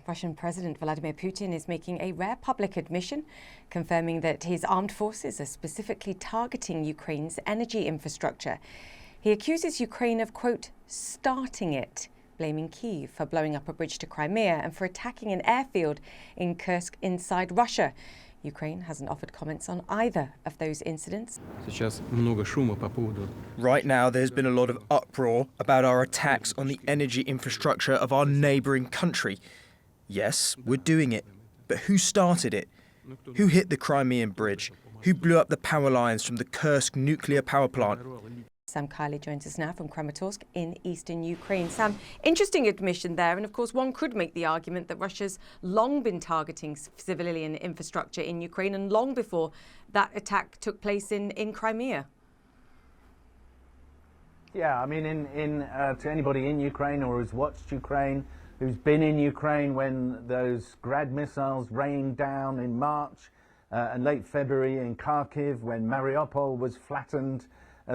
Russian President Vladimir Putin is making a rare public admission, confirming that his armed forces are specifically targeting Ukraine's energy infrastructure. He accuses Ukraine of, quote, starting it, blaming Kyiv for blowing up a bridge to Crimea and for attacking an airfield in Kursk inside Russia. Ukraine hasn't offered comments on either of those incidents. Right now, there's been a lot of uproar about our attacks on the energy infrastructure of our neighbouring country. Yes, we're doing it. But who started it? Who hit the Crimean bridge? Who blew up the power lines from the Kursk nuclear power plant? Sam Kiley joins us now from Kramatorsk in eastern Ukraine. Sam, interesting admission there, and of course one could make the argument that Russia's long been targeting civilian infrastructure in Ukraine and long before that attack took place in Crimea. Yeah, I mean, to anybody in Ukraine or who's watched Ukraine, who's been in Ukraine when those Grad missiles rained down in March and late February in Kharkiv, when Mariupol was flattened,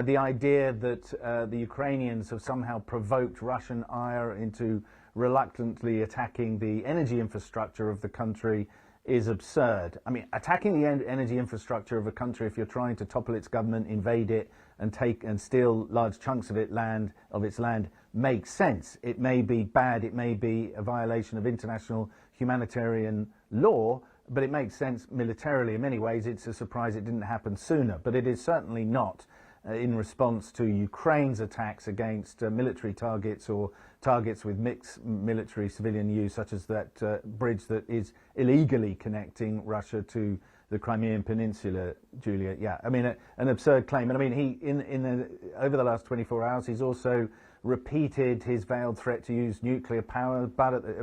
the idea that the Ukrainians have somehow provoked Russian ire into reluctantly attacking the energy infrastructure of the country is absurd. I mean, attacking the energy infrastructure of a country, if you're trying to topple its government, invade it, and take and steal large chunks of its land, makes sense. It may be bad, it may be a violation of international humanitarian law, but it makes sense militarily. In many ways, it's a surprise it didn't happen sooner, but it is certainly not in response to Ukraine's attacks against military targets or targets with mixed military civilian use, such as that bridge that is illegally connecting Russia to the Crimean Peninsula, Julia. Yeah, I mean, an absurd claim. And I mean, over the last 24 hours, he's also repeated his veiled threat to use nuclear power,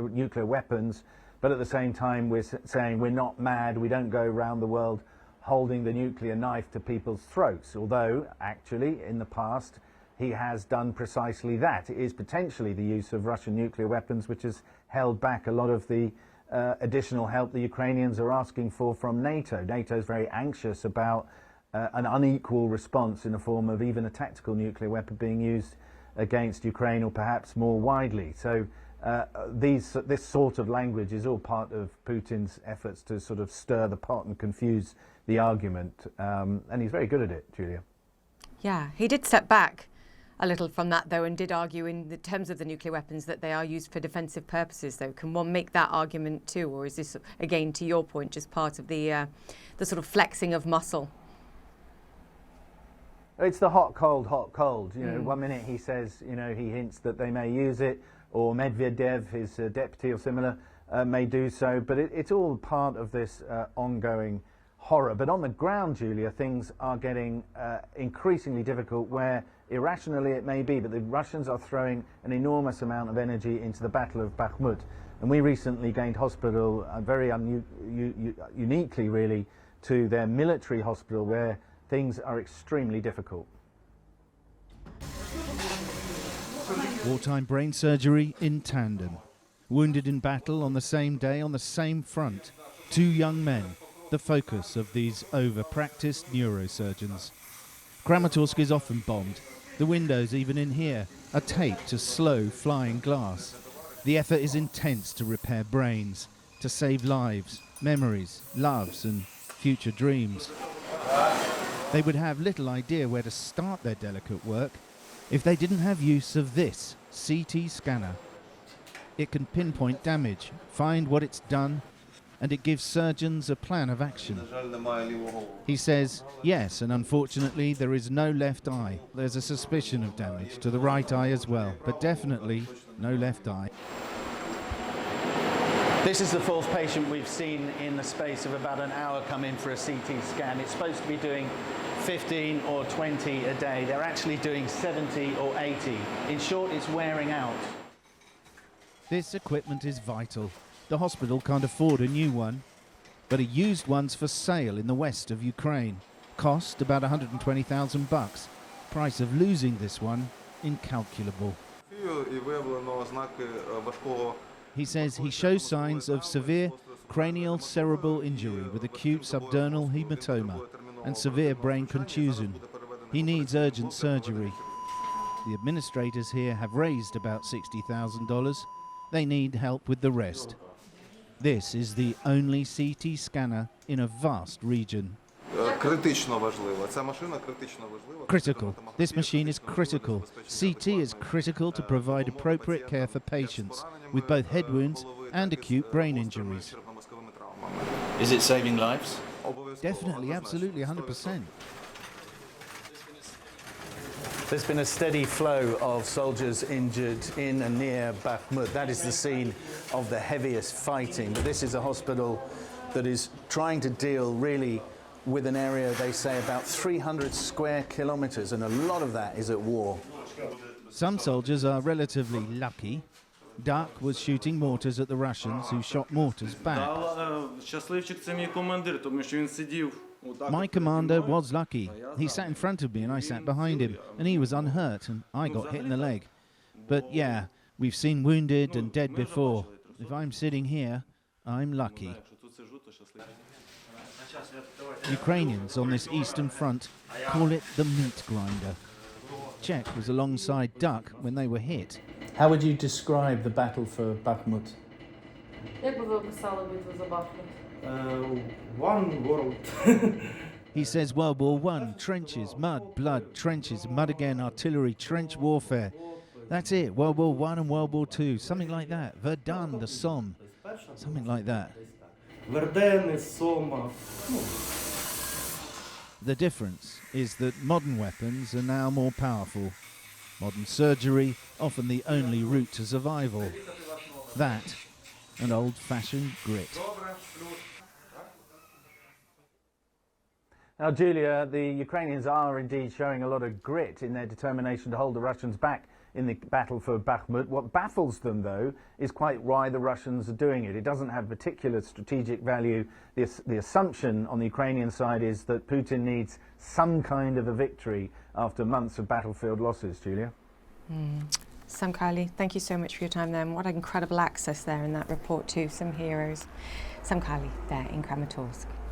nuclear weapons, but at the same time, we're saying we're not mad, we don't go around the world holding the nuclear knife to people's throats, although actually in the past he has done precisely that. It is potentially the use of Russian nuclear weapons which has held back a lot of the additional help the Ukrainians are asking for from NATO. NATO is very anxious about an unequal response in the form of even a tactical nuclear weapon being used against Ukraine, or perhaps more widely. So this sort of language is all part of Putin's efforts to sort of stir the pot and confuse the argument, and he's very good at it, Julia. Yeah, he did step back a little from that, though, and did argue in the terms of the nuclear weapons that they are used for defensive purposes, though. Can one make that argument too, or is this, again, to your point, just part of the sort of flexing of muscle? It's the hot, cold. You know, 1 minute he says, you know, he hints that they may use it, or Medvedev, his deputy or similar, may do so, but it's all part of this ongoing horror. But on the ground, Julia, things are getting increasingly difficult, where irrationally it may be, but the Russians are throwing an enormous amount of energy into the Battle of Bakhmut. And we recently gained hospital, very uniquely really, to their military hospital, where things are extremely difficult. Wartime brain surgery in tandem. Wounded in battle on the same day, on the same front. Two young men, the focus of these over-practiced neurosurgeons. Kramatorsk is often bombed. The windows, even in here, are taped to slow flying glass. The effort is intense to repair brains, to save lives, memories, loves and future dreams. They would have little idea where to start their delicate work if they didn't have use of this CT scanner. It can pinpoint damage, find what it's done, and it gives surgeons a plan of action. He says, yes, and unfortunately there is no left eye. There's a suspicion of damage to the right eye as well, but definitely no left eye. This is the fourth patient we've seen in the space of about an hour come in for a CT scan. It's supposed to be doing 15 or 20 a day. They're actually doing 70 or 80. In short, it's wearing out. This equipment is vital. The hospital can't afford a new one, but a used one's for sale in the west of Ukraine. Cost about $120,000. Price of losing this one, incalculable. He says he shows signs of severe cranial cerebral injury with acute subdural hematoma and severe brain contusion. He needs urgent surgery. The administrators here have raised about $60,000. They need help with the rest. This is the only CT scanner in a vast region. Critical. This machine is critical. CT is critical to provide appropriate care for patients with both head wounds and acute brain injuries. Is it saving lives? Definitely, absolutely, 100%. There's been a steady flow of soldiers injured in and near Bakhmut. That is the scene of the heaviest fighting. But this is a hospital that is trying to deal really with an area, they say, about 300 square kilometers, and a lot of that is at war. Some soldiers are relatively lucky. Duck was shooting mortars at the Russians, who shot mortars back. My commander was lucky. He sat in front of me and I sat behind him, and he was unhurt, and I got hit in the leg. But yeah, we've seen wounded and dead before. If I'm sitting here, I'm lucky. Ukrainians on this eastern front call it the meat grinder. Czech was alongside Duck when they were hit. How would you describe the battle for Bakhmut? One world. He says World War I, trenches, mud, blood, trenches, mud again, artillery, trench warfare. That's it, World War I and World War II, something like that. Verdun, the Somme, something like that. Вердени, Сома. The difference is that modern weapons are now more powerful. Modern surgery, often the only route to survival. That and old-fashioned grit. Now, Julia, the Ukrainians are indeed showing a lot of grit in their determination to hold the Russians back in the battle for Bakhmut. What baffles them, though, is quite why the Russians are doing it. It doesn't have particular strategic value. The assumption on the Ukrainian side is that Putin needs some kind of a victory after months of battlefield losses, Julia. Samkali, thank you so much for your time there, and what incredible access there in that report to some heroes. Samkali there in Kramatorsk.